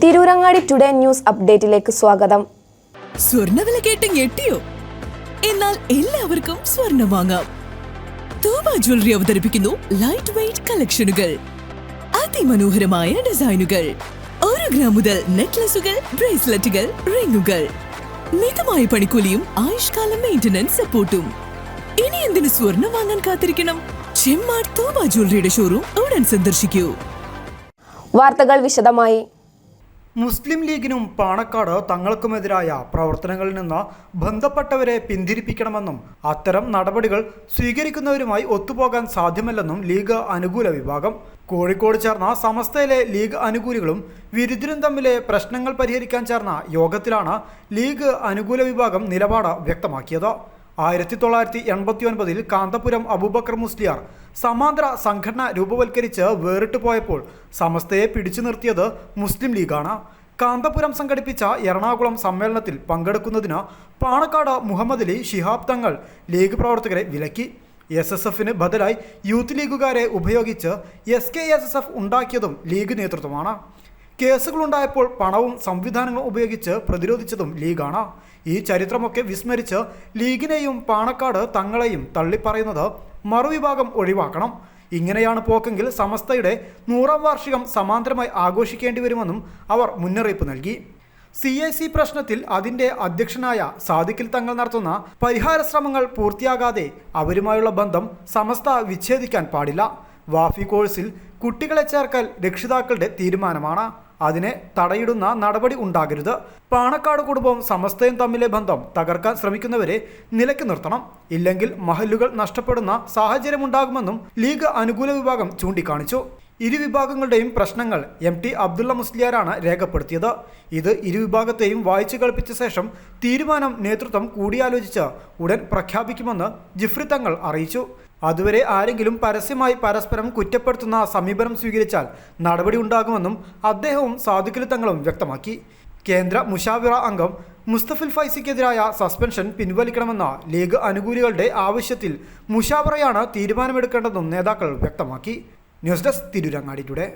Tirurangadi today news അപ്ഡേറ്റിലേക്ക് സ്വാഗതം. സ്വർണ്ണവില കേട്ട് ഞെട്ടിയോ? എന്നാൽ എല്ലാവർക്കും സ്വർണ്ണം വാങ്ങാം. തൂബ ജ്വല്ലറി അവതരിപ്പിക്കുന്നു ലൈറ്റ് വെയ്റ്റ് കളക്ഷനുകൾ, അതിമനോഹരമായ ഡിസൈനുകൾ, 1 ഗ്രാം മുതൽ നെക്ലസുകൾ, ബ്രേസ്ലെറ്റുകൾ, റിങ്ങുകൾ, മിതമായ പണിക്കൂലിയും ആയുഷ്കാല മെയിന്റനൻസ് സപ്പോർട്ടും. ഇനി എന്തിനു സ്വർണ്ണം വാങ്ങാൻ കാത്തിരിക്കണം? ചെമ്മാട് തൂബ ജ്വല്ലറിയുടെ ഷോറൂം ഉടൻ സന്ദർശിക്കൂ. വാർത്തകൾ വിശദമായി. മുസ്ലിം ലീഗിനും പാണക്കാട് തങ്ങൾക്കുമെതിരായ പ്രവർത്തനങ്ങളിൽ നിന്ന് ബന്ധപ്പെട്ടവരെ പിന്തിരിപ്പിക്കണമെന്നും അത്തരം നടപടികൾ സ്വീകരിക്കുന്നവരുമായി ഒത്തുപോകാൻ സാധ്യമല്ലെന്നും ലീഗ് അനുകൂല വിഭാഗം. കോഴിക്കോട് ചേർന്ന സമസ്തയിലെ ലീഗ് അനുകൂലികളും വിരുദ്ധരും തമ്മിലെ പ്രശ്നങ്ങൾ പരിഹരിക്കാൻ ചേർന്ന യോഗത്തിലാണ് ലീഗ് അനുകൂല വിഭാഗം നിലപാട് വ്യക്തമാക്കിയത്. 1989 കാന്തപുരം അബൂബക്കർ മുസ്ലിയാർ സമാന്തര സംഘടന രൂപവൽക്കരിച്ച് വേറിട്ട് പോയപ്പോൾ സമസ്തയെ പിടിച്ചു നിർത്തിയത് മുസ്ലിം ലീഗാണ്. കാന്തപുരം സംഘടിപ്പിച്ച എറണാകുളം സമ്മേളനത്തിൽ പങ്കെടുക്കുന്നതിന് പാണക്കാട് മുഹമ്മദ് അലി ശിഹാബ് തങ്ങൾ ലീഗ് പ്രവർത്തകരെ വിലക്കി. SSFന് ബദലായി യൂത്ത് ലീഗുകാരെ ഉപയോഗിച്ച് SKSSF ഉണ്ടാക്കിയതും ലീഗ് നേതൃത്വമാണ്. കേസുകളുണ്ടായപ്പോൾ പണവും സംവിധാനങ്ങളും ഉപയോഗിച്ച് പ്രതിരോധിച്ചതും ലീഗാണ്. ഈ ചരിത്രമൊക്കെ വിസ്മരിച്ച് ലീഗിനെയും പാണക്കാട് തങ്ങളെയും തള്ളിപ്പറയുന്നത് മറുവിഭാഗം ഒഴിവാക്കണം. ഇങ്ങനെയാണ് പോക്കെങ്കിൽ സമസ്തയുടെ 100ാം വാർഷികം സമാന്തരമായി ആഘോഷിക്കേണ്ടി വരുമെന്നും അവർ മുന്നറിയിപ്പ് നൽകി. CIC പ്രശ്നത്തിൽ അതിൻ്റെ അധ്യക്ഷനായ സാദിഖിൽ തങ്ങൾ നടത്തുന്ന പരിഹാര ശ്രമങ്ങൾ പൂർത്തിയാകാതെ അവരുമായുള്ള ബന്ധം സമസ്ത വിച്ഛേദിക്കാൻ പാടില്ല. വാഫി കോഴ്സിൽ കുട്ടികളെ ചേർക്കൽ രക്ഷിതാക്കളുടെ തീരുമാനമാണ്. അതിനെ തടയിടുന്ന നടപടി ഉണ്ടാകരുത്. പാണക്കാട് കുടുംബവും സമസ്തയും തമ്മിലെ ബന്ധം തകർക്കാൻ ശ്രമിക്കുന്നവരെ നിലയ്ക്ക് നിർത്തണം. ഇല്ലെങ്കിൽ മഹല്ലുകൾ നഷ്ടപ്പെടുന്ന സാഹചര്യമുണ്ടാകുമെന്നും ലീഗ് അനുകൂല വിഭാഗം ചൂണ്ടിക്കാണിച്ചു. ഇരുവിഭാഗങ്ങളുടെയും പ്രശ്നങ്ങൾ MT അബ്ദുള്ള മുസ്ലിയാരാണ് രേഖപ്പെടുത്തിയത്. ഇത് ഇരുവിഭാഗത്തെയും വായിച്ചു കേൾപ്പിച്ച ശേഷം തീരുമാനം നേതൃത്വം കൂടിയാലോചിച്ച് ഉടൻ പ്രഖ്യാപിക്കുമെന്ന് ജിഫ്രി തങ്ങൾ അറിയിച്ചു. അതുവരെ ആരെങ്കിലും പരസ്യമായി പരസ്പരം കുറ്റപ്പെടുത്തുന്ന സമീപനം സ്വീകരിച്ചാൽ നടപടി ഉണ്ടാകുമെന്നും അദ്ദേഹവും സാദിഖിൽ തങ്ങളും വ്യക്തമാക്കി. കേന്ദ്ര മുഷാവിറ അംഗം മുസ്തഫിൽ ഫൈസിക്കെതിരായ സസ്പെൻഷൻ പിൻവലിക്കണമെന്ന ലീഗ് അനുകൂലികളുടെ ആവശ്യത്തിൽ മുഷാവറയാണ് തീരുമാനമെടുക്കേണ്ടതെന്നും നേതാക്കൾ വ്യക്തമാക്കി. News desk Tirurangadi today.